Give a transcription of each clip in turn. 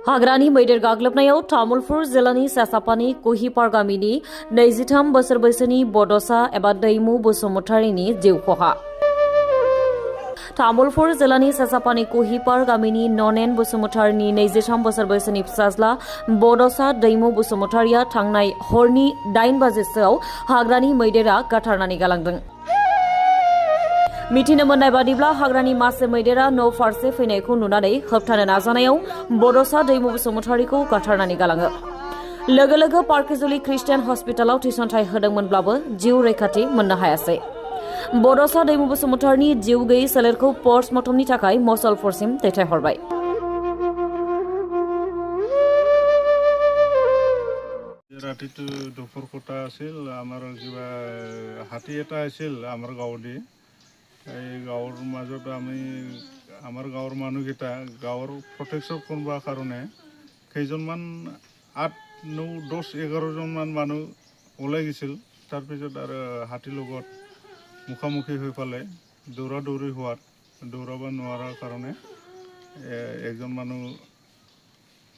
हाग्रानि मैदेर गाग्लोबनायाव तामुलपुर जिल्लानि सेसापानि कुहिपार गामिनि 23 बोसोर बैसोनि बड'सा एबा दैमु बसुमतारीनि जिउ खहा। तामुलपुर जिल्लानि सेसापानि कुहिपार गामिनि ननेन बसुमतारीनि 23 बोसोर बैसोनि फिसाज्ला बड'सा दैमु बसुमतारीया थांनाय हरनि 8 बाजिसोआव हाग्रानि मैदेरा गाथारनानै गालांदों। मिथिनो मोननाय बादिब्ला हाग्रानि मासे मैदेरा न' फारसे फैनायखौ नुनानै होबथानो नाजानायाव बड'सा दैमु बसुमतारीखौ गाथारनानै गालाङो। लोगो लोगो पार्कजुलि ख्रिस्टियान हस्पिटालाव थिसनथाय होदोंमोनब्लाबो जिउ रैखाथि मोननो हायासै। बड'सा दैमु बसुमतारीनि जिउ गैयै सोलेरखौ पस्टमर्टमनि थाखाय मसलपुरसिम दैथायहरबाय। ৰাতিটো দুপৰ কটা আছিল আমাৰ কিবা হাতী এটা আছিল আমাৰ গাঁৱত। এই গাঁৱৰ মাজত আমাৰ গাঁৱৰ মানুহকেইটা গাঁৱৰ প্ৰটেকশ্যন কৰিবৰ কাৰণে কেইজনমান 8, 9, 10, 11জনমান মানুহ ওলাই গৈছিল। তাৰপিছত আৰু হাতীৰ লগত মুখামুখি হৈ পালে দৌৰা দৌৰি হোৱাত দৌৰাব নোৱাৰাৰ কাৰণে একজন মানুহ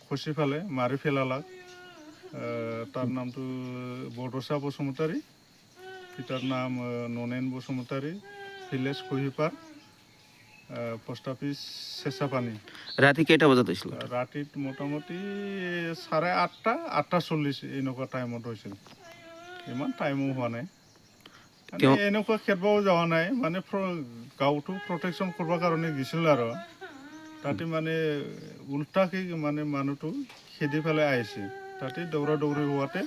খচি ফালে মাৰি পেলালাক। তাৰ নামটো বড'সা বসুমতাৰী, পিতাৰ নাম Nonen Basumatary, village Kuhipar, post office Chechapani. ৰাতে কেইটা বজাত হৈছিল? ৰাতিত মোটামুটি 8:30, 8:40 এনেকুৱা টাইমত হৈছিল। ইমান টাইমো হোৱা নাই, এনেকুৱা খেদবাও যোৱা নাই, মানে গাঁওটো প্ৰটেকশ্যন কৰিবৰ কাৰণে গৈছিল আৰু তাতে মানে উল্টাকে মানে মানুহটো খেদি পেলাই আহিছে। তাতে দৌৰা দৌৰি হোৱাতে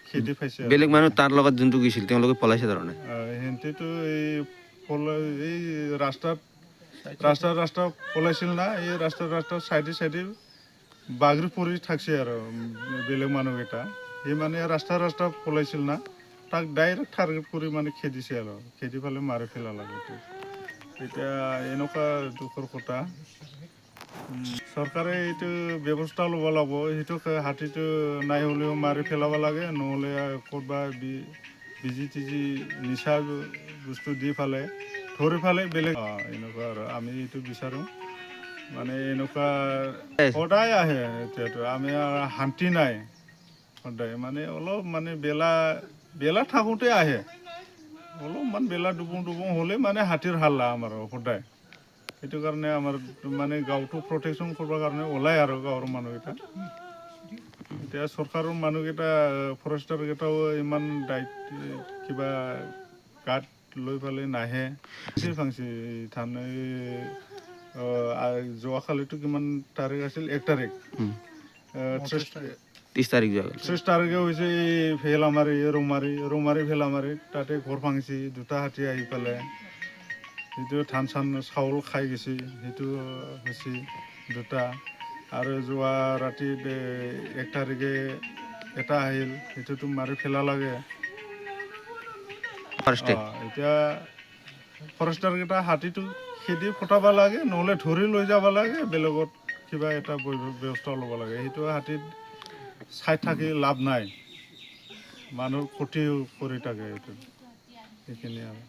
খেদি পাইছে। বেলেগ মানুহ তাৰ লগত যোনটো গৈছিল তেওঁলোকে পলাইছে তাৰমানে। সিহঁতেতো এই ৰাস্তা পলাইছিল না, এই ৰাস্তা চাইডে বাগৰি পৰি থাকছে আৰু বেলেগ মানুহকেইটা। সি মানে ৰাস্তা পলাইছিল না, তাক ডাইৰেক্ট টাৰ্গেট কৰি মানে খেদিছে আৰু খেদি পেলাই মাৰি পেলালে। এতিয়া এনেকুৱা দুখৰ কথা। চৰকাৰে এইটো ব্যৱস্থা ল'ব লাগিব, সেইটো হাতীটো নাই হ'লেও মাৰি পেলাব লাগে, নহ'লে ক'ৰবা বিজি তিজি নিচা বস্তু দি ফালে ধৰি ফালে বেলেগ এনেকুৱা আৰু আমি এইটো বিচাৰোঁ। মানে এনেকুৱা সদায় আহে, এতিয়াতো আমি শান্তি নাই সদায়, মানে অলপ মানে বেলা থাকোঁতে আহে, অলপমান বেলা ডুবুং হ'লে মানে হাতীৰ হাল্লা আমাৰ সদায়। সেইটো কাৰণে আমাৰ মানে গাঁওটো প্ৰটেকশ্যন কৰিবৰ কাৰণে ওলাই আৰু গাঁৱৰ মানুহকেইটা। এতিয়া চৰকাৰৰ মানুহকেইটা ফৰেষ্টাৰকেইটাও ইমান কিবা গাত লৈ পেলাই নাহে। ফাংচি ধান যোৱাকালিতো কিমান তাৰিখ আছিল? 1 তাৰিখ। 30 তাৰিখে হৈছে এই ভেলামাৰী ৰৌমাৰী ভেলামাৰী, তাতে ঘৰ ভাঙিছে, 2টা হাতী আহি পেলাই। সেইটো ধান চাউল খাই গৈছে, সেইটো হৈছে 2টা। আৰু যোৱা ৰাতি 1 তাৰিখে এটা আহিল, সেইটোতো মাৰি পেলালাগে। এতিয়া ফৰেষ্টাৰকেইটা হাতীটো খেদি ফুটাব লাগে, নহ'লে ধৰি লৈ যাব লাগে, বেলেগত কিবা এটা ব্যৱস্থা ল'ব লাগে। সেইটো হাতীত চাই থাকি লাভ নাই, মানুহৰ ক্ষতিও কৰি থাকে। এইটো সেইখিনি আৰু